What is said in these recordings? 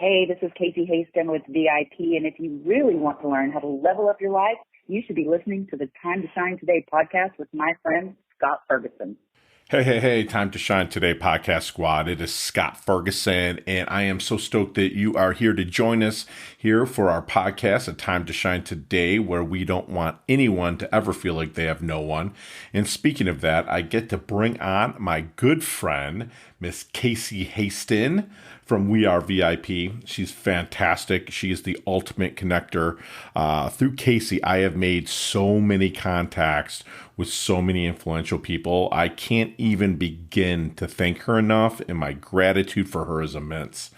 Hey, this is Casey Hasten with VIP, and if you really want to learn how to level up your life, you should be listening to the Time to Shine Today podcast with my friend, Scott Ferguson. Hey, Time to Shine Today podcast squad. It is Scott Ferguson, and I am so stoked that you are here to join us here for our podcast, A Time to Shine Today, where we don't want anyone to ever feel like they have no one. And speaking of that, I get to bring on my good friend, Miss Casey Hasten from We Are VIP. She's fantastic. She is the ultimate connector. Through Casey, I have made so many contacts with so many influential people. I can't even begin to thank her enough, and my gratitude for her is immense.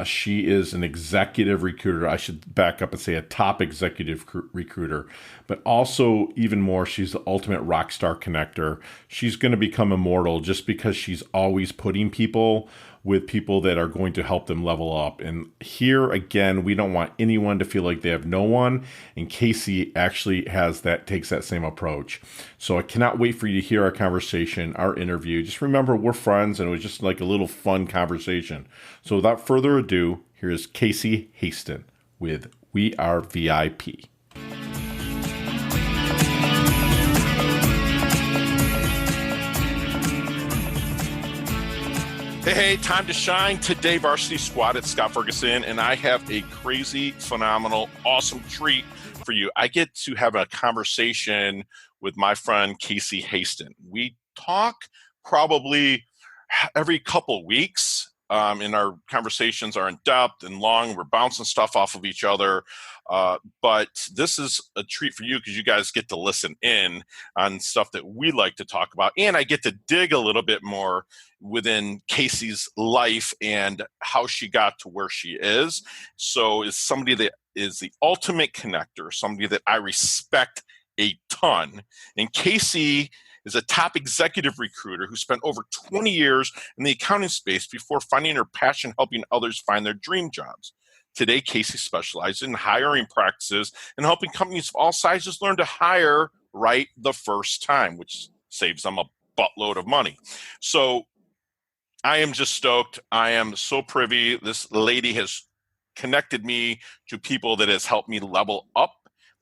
She is an executive recruiter. I should back up and say a top executive recruiter, but also even more, she's the ultimate rock star connector. She's going to become immortal just because she's always putting people with people that are going to help them level up. And here again, we don't want anyone to feel like they have no one. And Casey actually takes that same approach. So I cannot wait for you to hear our conversation, our interview. Just remember, we're friends, and it was just like a little fun conversation. So without further ado, here's Casey Hasten with We Are VIP. Hey, time to shine today, Varsity Squad. It's Scott Ferguson, and I have a crazy, phenomenal, awesome treat for you. I get to have a conversation with my friend Casey Hasten. We talk probably every couple weeks, and our conversations are in depth and long. We're bouncing stuff off of each other. But this is a treat for you because you guys get to listen in on stuff that we like to talk about. And I get to dig a little bit more within Casey's life and how she got to where she is. So is somebody that is the ultimate connector, somebody that I respect a ton. And Casey is a top executive recruiter who spent over 20 years in the accounting space before finding her passion helping others find their dream jobs. Today, Casey specializes in hiring practices and helping companies of all sizes learn to hire right the first time, which saves them a buttload of money. So I am just stoked. I am so privy. This lady has connected me to people that has helped me level up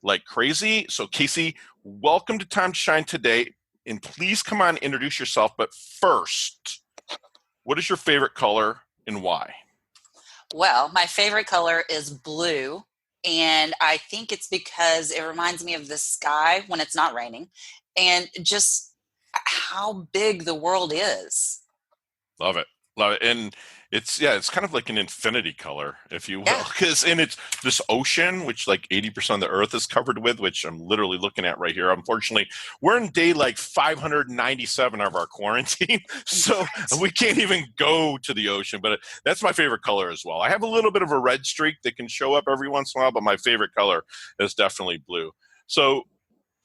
like crazy. So Casey, welcome to Time to Shine Today. And please come on, introduce yourself. But first, what is your favorite color and why? Well, my favorite color is blue, and I think it's because it reminds me of the sky when it's not raining and just how big the world is. Love it. And it's kind of like an infinity color, if you will, and it's this ocean, which like 80% of the earth is covered with, which I'm literally looking at right here. Unfortunately, we're in day like 597 of our quarantine, so we can't even go to the ocean, but that's my favorite color as well. I have a little bit of a red streak that can show up every once in a while, but my favorite color is definitely blue. So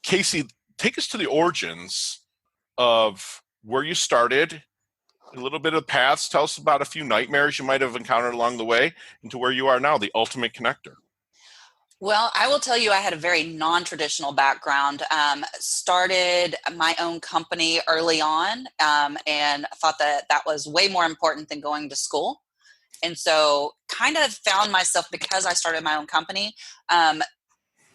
Casey, take us to the origins of where you started, a little bit of the paths. Tell us about a few nightmares you might have encountered along the way into where you are now, the ultimate connector. Well, I will tell you, I had a very non-traditional background. Started my own company early on, and thought that was way more important than going to school. And so kind of found myself, because I started my own company,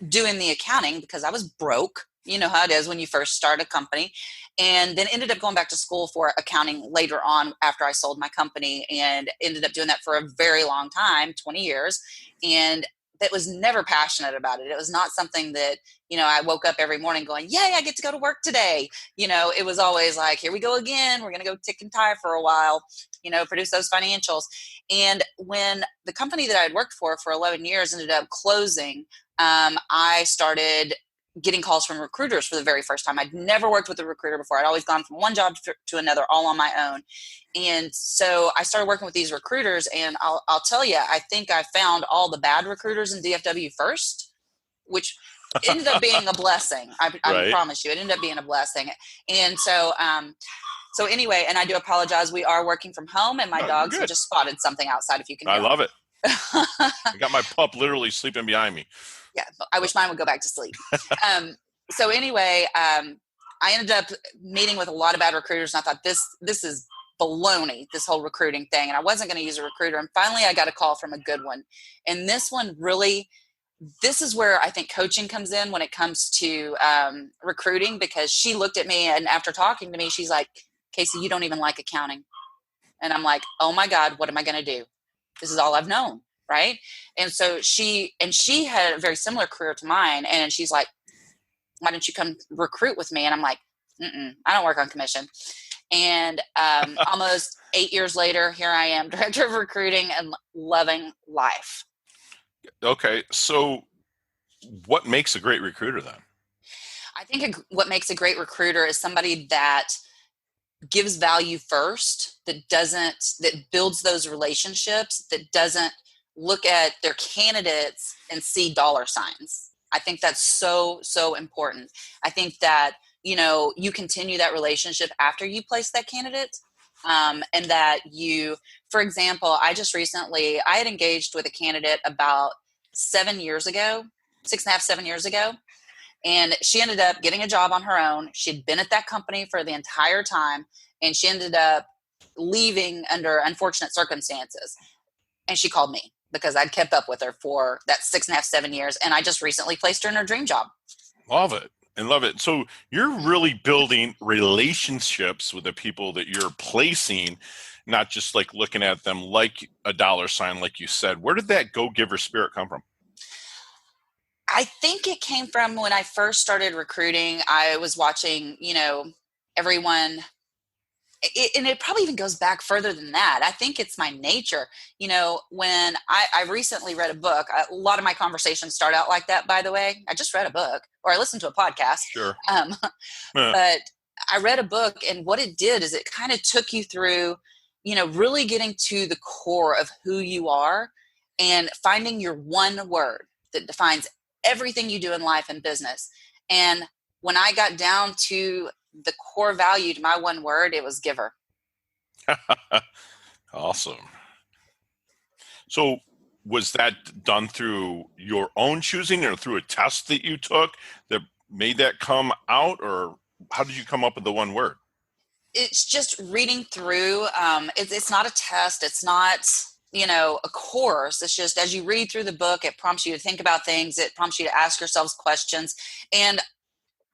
doing the accounting because I was broke. You know how it is when you first start a company, and then ended up going back to school for accounting later on after I sold my company, and ended up doing that for a very long time, 20 years. And that was never passionate about it. It was not something that, I woke up every morning going, yay, I get to go to work today. It was always like, here we go again. We're going to go tick and tie for a while, produce those financials. And when the company that I had worked for 11 years ended up closing, I started getting calls from recruiters for the very first time. I'd never worked with a recruiter before. I'd always gone from one job to another, all on my own. And so I started working with these recruiters, and I'll tell you, I think I found all the bad recruiters in DFW first, which ended up being a blessing. I promise you, it ended up being a blessing. And so anyway, and I do apologize. We are working from home, and my dogs have just spotted something outside, if you can hear I love it. I got my pup literally sleeping behind me. Yeah, I wish mine would go back to sleep. So anyway, I ended up meeting with a lot of bad recruiters, and I thought this is baloney, this whole recruiting thing. And I wasn't going to use a recruiter. And finally I got a call from a good one. And this one really, this is where I think coaching comes in when it comes to recruiting, because she looked at me and after talking to me, she's like, Casey, you don't even like accounting. And I'm like, oh my God, what am I going to do? This is all I've known. Right. And so she had a very similar career to mine. And she's like, why don't you come recruit with me? And I'm like, I don't work on commission. And almost 8 years later, here I am, director of recruiting and loving life. Okay. So what makes a great recruiter then? I think what makes a great recruiter is somebody that gives value first, that builds those relationships, that doesn't look at their candidates and see dollar signs. I think that's so, so important. I think that, you continue that relationship after you place that candidate. And that for example, I had engaged with a candidate about 7 years ago, 6.5, 7 years ago. And she ended up getting a job on her own. She'd been at that company for the entire time. And she ended up leaving under unfortunate circumstances. And she called me because I'd kept up with her for that 6.5, 7 years. And I just recently placed her in her dream job. Love it. And love it. So you're really building relationships with the people that you're placing, not just like looking at them like a dollar sign, like you said. Where did that go-giver spirit come from? I think it came from when I first started recruiting. I was watching, everyone, and it probably even goes back further than that. I think it's my nature. When I recently read a book, a lot of my conversations start out like that, by the way. I just read a book, or I listened to a podcast. Sure. But I read a book, and what it did is it kind of took you through, really getting to the core of who you are and finding your one word that defines everything you do in life and business. And when I got down to the core value to my one word, it was giver. Awesome. So was that done through your own choosing or through a test that you took that made that come out, or how did you come up with the one word? It's just reading through. It's not a test. It's not, a course. It's just as you read through the book, it prompts you to think about things. It prompts you to ask yourselves questions. And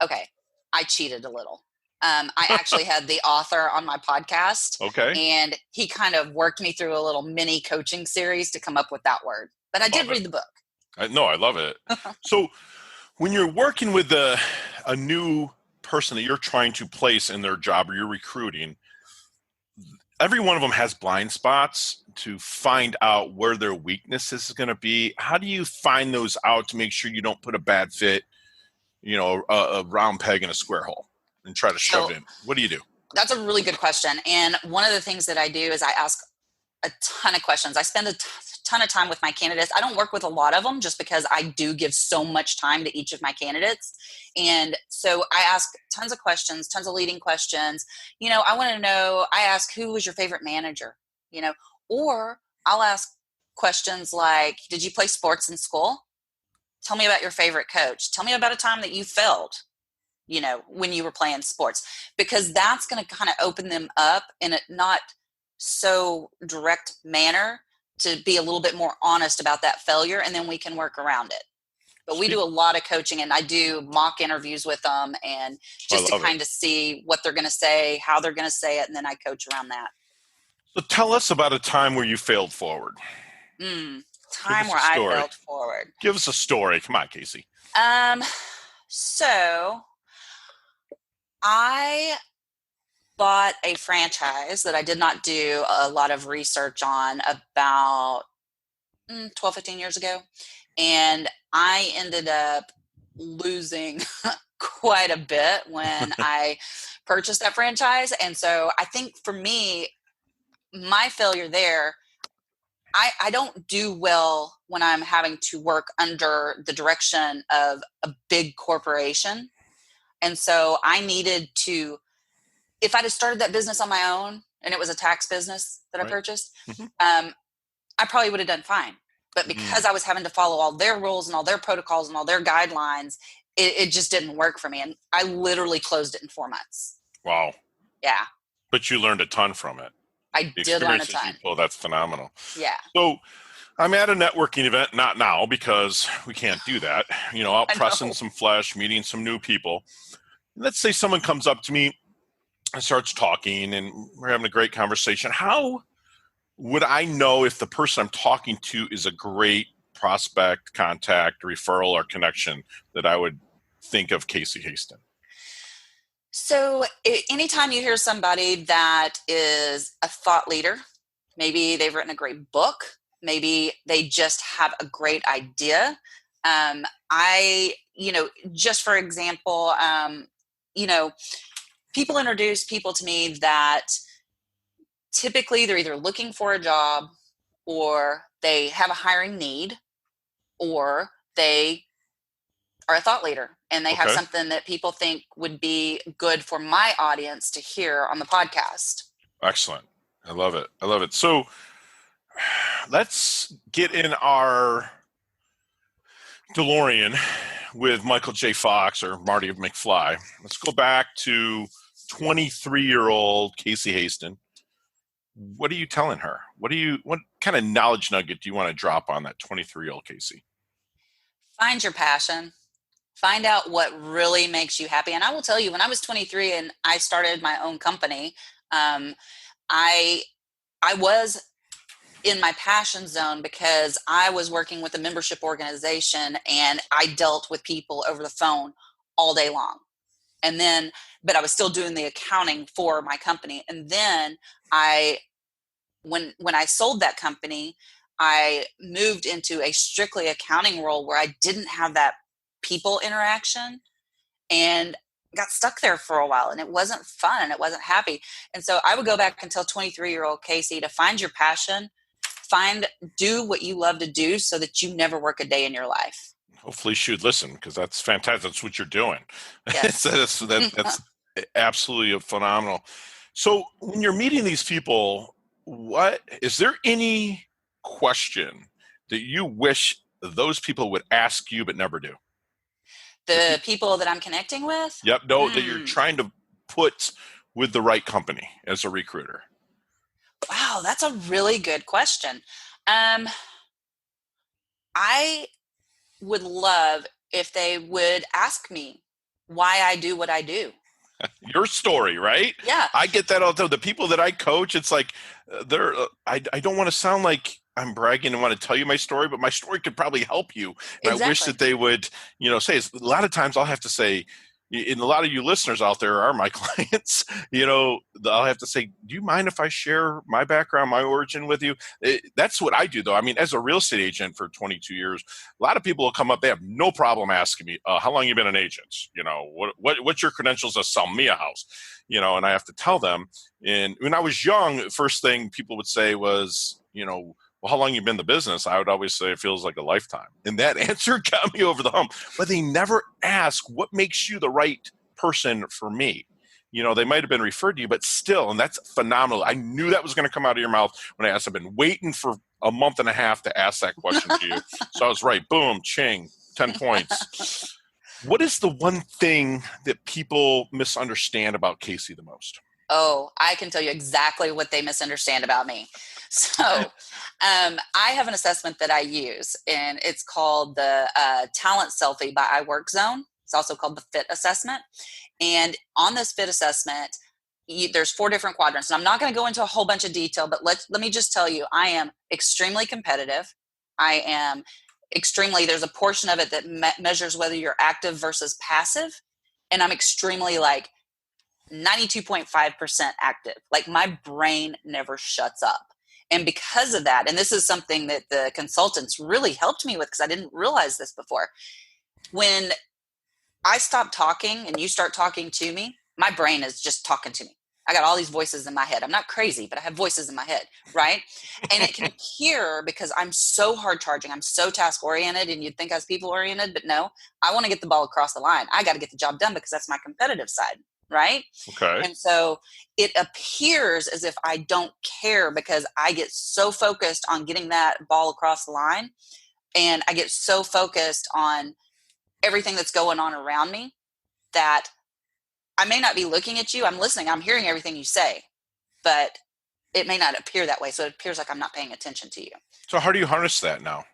okay, I cheated a little. I actually had the author on my podcast. Okay. And he kind of worked me through a little mini coaching series to come up with that word. But I did read the book. I love it. So when you're working with a new person that you're trying to place in their job or you're recruiting, every one of them has blind spots to find out where their weakness is going to be. How do you find those out to make sure you don't put a bad fit, a round peg in a square hole and try to shove it in? What do you do? That's a really good question. And one of the things that I do is I ask a ton of questions. I spend a ton of time with my candidates. I don't work with a lot of them just because I do give so much time to each of my candidates. And so I ask tons of questions, tons of leading questions. I want to know, I ask, who was your favorite manager? Or I'll ask questions like, did you play sports in school? Tell me about your favorite coach. Tell me about a time that you failed, when you were playing sports, because that's going to kind of open them up in a not so direct manner to be a little bit more honest about that failure. And then we can work around it. But we do a lot of coaching, and I do mock interviews with them and just to kind of see what they're going to say, how they're going to say it. And then I coach around that. So tell us about a time where you failed forward. Time where I failed forward. Give us a story. Come on, Casey. So I bought a franchise that I did not do a lot of research on about 12, 15 years ago. And I ended up losing quite a bit when I purchased that franchise. And so I think for me, my failure there, I don't do well when I'm having to work under the direction of a big corporation. And so I needed to, if I'd have started that business on my own and it was a tax business that I purchased, I probably would have done fine. But because I was having to follow all their rules and all their protocols and all their guidelines, it just didn't work for me. And I literally closed it in 4 months. Wow. Yeah. But you learned a ton from it. I The did learn a experiences you ton. pull, that's phenomenal. Yeah. So I'm at a networking event, not now because we can't do that, out I pressing know. some flesh, meeting some new people. Let's say someone comes up to me and starts talking and we're having a great conversation. How would I know if the person I'm talking to is a great prospect, contact, referral, or connection that I would think of Casey Hasten? So anytime you hear somebody that is a thought leader, maybe they've written a great book, maybe they just have a great idea. Just for example, people introduce people to me that typically they're either looking for a job or they have a hiring need or they are a thought leader and they have Okay. something that people think would be good for my audience to hear on the podcast. Excellent. I love it. I love it. So let's get in our DeLorean with Michael J. Fox or Marty McFly. Let's go back to 23-year-old Casey Hasten. What are you telling her? What kind of knowledge nugget do you want to drop on that 23-year-old Casey? Find your passion. Find out what really makes you happy. And I will tell you, when I was 23 and I started my own company, I was in my passion zone because I was working with a membership organization and I dealt with people over the phone all day long. And then, but I was still doing the accounting for my company. And then when I sold that company, I moved into a strictly accounting role where I didn't have that people interaction and got stuck there for a while, and it wasn't fun and it wasn't happy. And so I would go back and tell 23-year-old Casey to find your passion, do what you love to do so that you never work a day in your life. Hopefully she would listen because that's fantastic. That's what you're doing. Yes. that's absolutely phenomenal. So when you're meeting these people, is there any question that you wish those people would ask you but never do? The people that I'm connecting with? Yep. No, that you're trying to put with the right company as a recruiter. Wow, that's a really good question. I would love if they would ask me why I do what I do. Your story, right? Yeah. I get that all the time. The people that I coach, it's like I don't want to sound like I'm bragging and want to tell you my story, but my story could probably help you. And Exactly. I wish that they would, say a lot of times I'll have to say, and a lot of you listeners out there are my clients, I'll have to say, do you mind if I share my background, my origin with you? That's what I do, though. I mean, as a real estate agent for 22 years, a lot of people will come up, they have no problem asking me, how long you been an agent? What's your credentials to sell me a house? And I have to tell them. And when I was young, first thing people would say was, well, how long you been in the business? I would always say it feels like a lifetime. And that answer got me over the hump. But they never ask what makes you the right person for me. They might have been referred to you, but still, and that's phenomenal. I knew that was going to come out of your mouth when I asked. I've been waiting for a month and a half to ask that question to you. So I was right. Boom, ching, 10 points. What is the one thing that people misunderstand about Casey the most? Oh, I can tell you exactly what they misunderstand about me. So I have an assessment that I use, and it's called the Talent Selfie by iWorkZone. It's also called the FIT assessment. And on this FIT assessment, there's 4 different quadrants. And I'm not going to go into a whole bunch of detail, but let me just tell you, I am extremely competitive. I am there's a portion of it that measures whether you're active versus passive. And I'm extremely 92.5% active. Like my brain never shuts up. And because of that, and this is something that the consultants really helped me with because I didn't realize this before. When I stop talking and you start talking to me, my brain is just talking to me. I got all these voices in my head. I'm not crazy, but I have voices in my head, right? And it can appear because I'm so hard charging, I'm so task oriented, and you'd think I was people oriented, but no, I want to get the ball across the line. I got to get the job done because that's my competitive side, right? Okay. And so it appears as if I don't care because I get so focused on getting that ball across the line, and I get so focused on everything that's going on around me that I may not be looking at you. I'm listening. I'm hearing everything you say, but it may not appear that way. So it appears like I'm not paying attention to you. So how do you harness that now?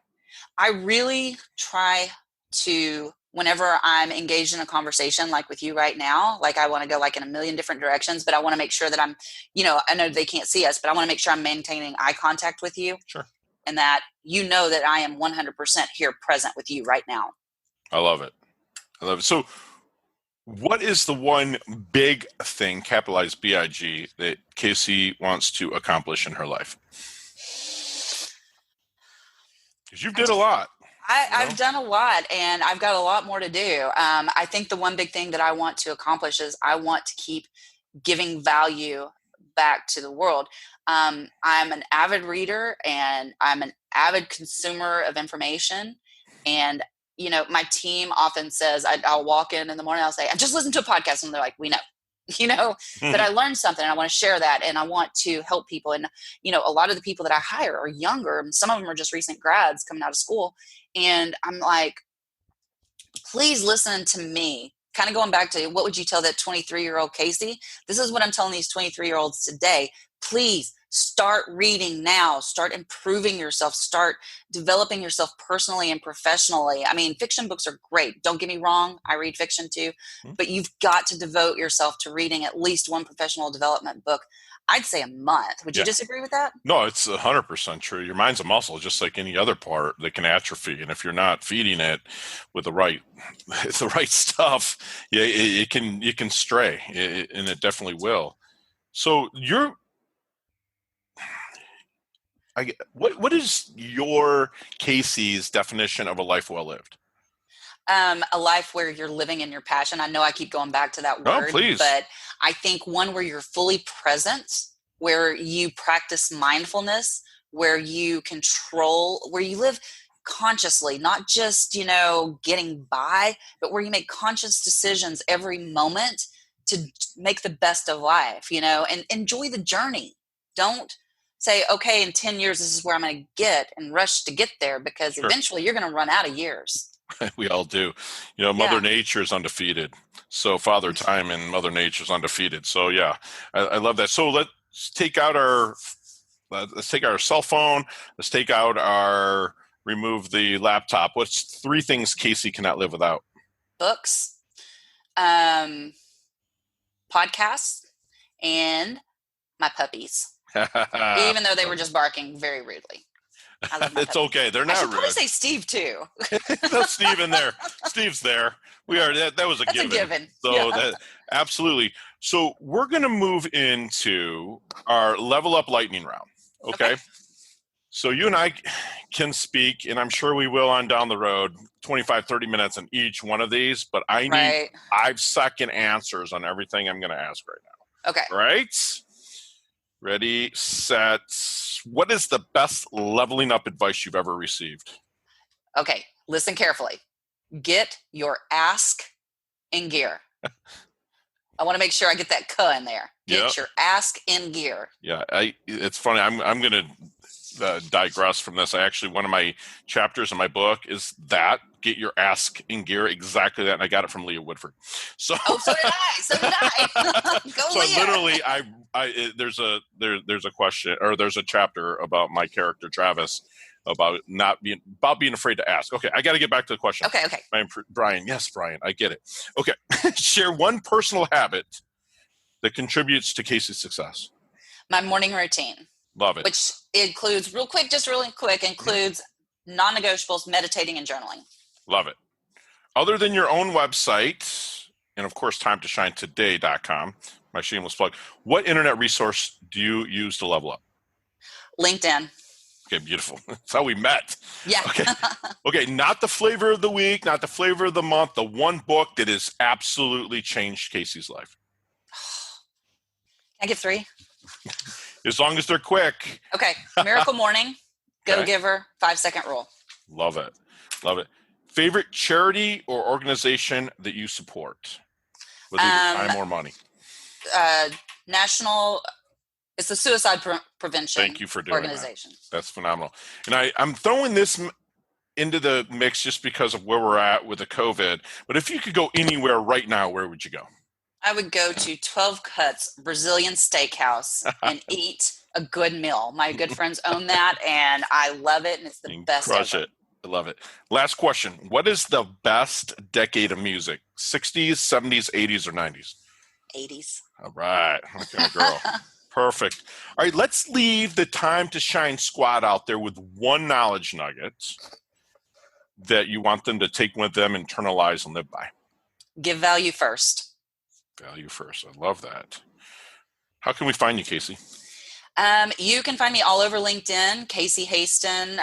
I really try to, whenever I'm engaged in a conversation like with you right now, like I want to go like in a million different directions, but I want to make sure that I'm, I know they can't see us, but I want to make sure I'm maintaining eye contact with you. Sure. And that that I am 100% here present with you right now. I love it. So what is the one big thing, capitalized BIG, that Casey wants to accomplish in her life? Because you've did a lot. I've done a lot, and I've got a lot more to do. I think the one big thing that I want to accomplish is I want to keep giving value back to the world. I'm an avid reader, and I'm an avid consumer of information. And, my team often says, I'll walk in the morning, I'll say, I just listened to a podcast. And they're like, we know. But I learned something and I want to share that, and I want to help people. And, a lot of the people that I hire are younger, and some of them are just recent grads coming out of school. And I'm like, please listen to me. Kind of going back to what would you tell that 23-year-old Casey? This is what I'm telling these 23-year-olds today. Please start reading now. Start improving yourself. Start developing yourself personally and professionally. I mean, fiction books are great. Don't get me wrong. I read fiction too. But you've got to devote yourself to reading at least one professional development book. I'd say a month. Would you disagree with that? No, it's 100% true. Your mind's a muscle, just like any other part that can atrophy. And if you're not feeding it with the right stuff, it can stray, and it definitely will. So what is your Casey's definition of a life well lived? A life where you're living in your passion. I know I keep going back to that word, but I think one where you're fully present, where you practice mindfulness, where you where you live consciously, not just, getting by, but where you make conscious decisions every moment to make the best of life, and enjoy the journey. Don't say, okay, in 10 years, this is where I'm going to get and rush to get there, because eventually you're going to run out of years. We all do. Mother Nature is undefeated. So Father Time and Mother Nature is undefeated. So yeah, I love that. So let's take out our cell phone. Remove the laptop. What's 3 things Casey cannot live without? Books, podcasts, and my puppies. Even though they were just barking very rudely. I love my it's puppies. Okay. They're not rude. I should probably say Steve too. That's Steve in there. Steve's there. We are. That was a given. So absolutely. So we're going to move into our level up lightning round. Okay. So you and I can speak, and I'm sure we will on down the road, 25, 30 minutes on each one of these, but I need 5-second answers on everything I'm going to ask right now. Okay. Right? Ready, set. What is the best leveling up advice you've ever received? Okay, listen carefully. Get your ask in gear. I want to make sure I get that "k" in there. Get your ask in gear. Yeah, it's funny. I'm going to digress from this. One of my chapters in my book is that get your ask in gear, exactly that, and I got it from Leah Woodford. So so did I. Go so Leah. Literally, there's a question, or there's a chapter about my character Travis about being afraid to ask. Okay, I got to get back to the question. Okay. Brian, yes, Brian, I get it. Okay, share one personal habit that contributes to Casey's success. My morning routine. Love it. Which includes, really quick, non-negotiables, meditating and journaling. Love it. Other than your own website, and of course, TimeToShineToday.com, my shameless plug, what internet resource do you use to level up? LinkedIn. Okay, beautiful. That's how we met. Yeah. Okay, not the flavor of the week, not the flavor of the month, the one book that has absolutely changed Casey's life. Can I give 3? As long as they're quick. Okay. Miracle Morning, Go Giver, 5-second rule. Love it. Favorite charity or organization that you support with either time or money? It's the Suicide Prevention Thank you for doing organization. That's phenomenal. And I'm throwing this into the mix just because of where we're at with the COVID. But if you could go anywhere right now, where would you go? I would go to 12 Cuts Brazilian Steakhouse and eat a good meal. My good friends own that, and I love it, and it's the best Crush ever. it. I love it. Last question. What is the best decade of music? 60s, 70s, 80s, or 90s? 80s. All right. Okay, girl. Perfect. All right, let's leave the Time to Shine squad out there with one knowledge nugget that you want them to take with them, internalize, and live by. Give value first. Value first. I love that. How can we find you, Casey? You can find me all over LinkedIn, Casey Hasten.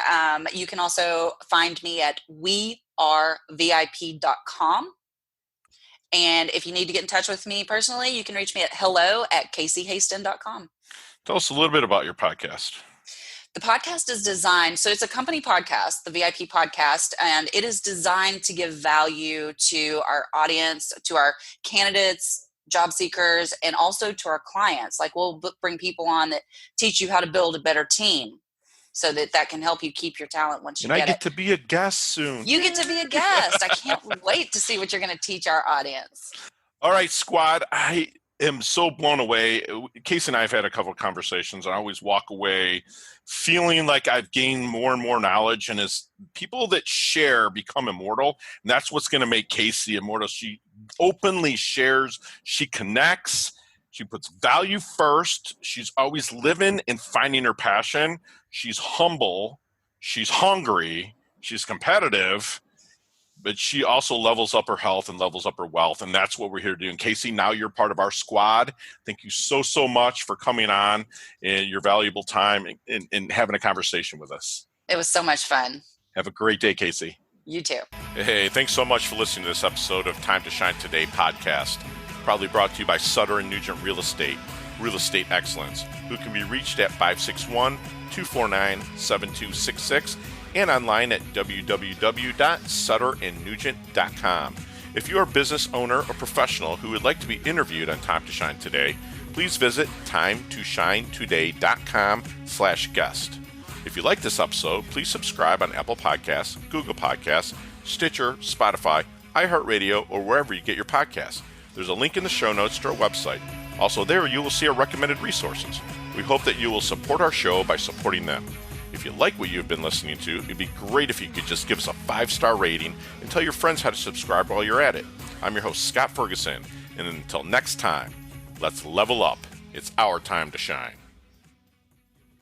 You can also find me at wearevip.com. And if you need to get in touch with me personally, you can reach me at hello@caseyhasten.com. Tell us a little bit about your podcast. The podcast is designed, so it's a company podcast, the VIP podcast, and it is designed to give value to our audience, to our candidates, job seekers, and also to our clients. Like, we'll bring people on that teach you how to build a better team so that can help you keep your talent once you get it. And I get to be a guest soon. You get to be a guest. I can't wait to see what you're going to teach our audience. All right, squad. I am so blown away. Casey and I have had a couple of conversations. I always walk away feeling like I've gained more and more knowledge. And as people that share become immortal, and that's what's going to make Casey immortal. She openly shares. She connects. She puts value first. She's always living and finding her passion. She's humble. She's hungry. She's competitive. But she also levels up her health and levels up her wealth. And that's what we're here to do. And Casey, now you're part of our squad. Thank you so much for coming on and your valuable time and having a conversation with us. It was so much fun. Have a great day, Casey. You too. Hey, thanks so much for listening to this episode of Time to Shine Today podcast. Proudly brought to you by Sutter & Nugent Real Estate Excellence, who can be reached at 561-249-7266 and online at www.sutterandnugent.com. If you are a business owner or professional who would like to be interviewed on Time to Shine Today, please visit timetoshinetoday.com/guest. If you like this episode, please subscribe on Apple Podcasts, Google Podcasts, Stitcher, Spotify, iHeartRadio, or wherever you get your podcasts. There's a link in the show notes to our website. Also there, you will see our recommended resources. We hope that you will support our show by supporting them. If you like what you've been listening to, it'd be great if you could just give us a 5-star rating and tell your friends how to subscribe while you're at it. I'm your host, Scott Ferguson, and until next time, let's level up. It's our time to shine.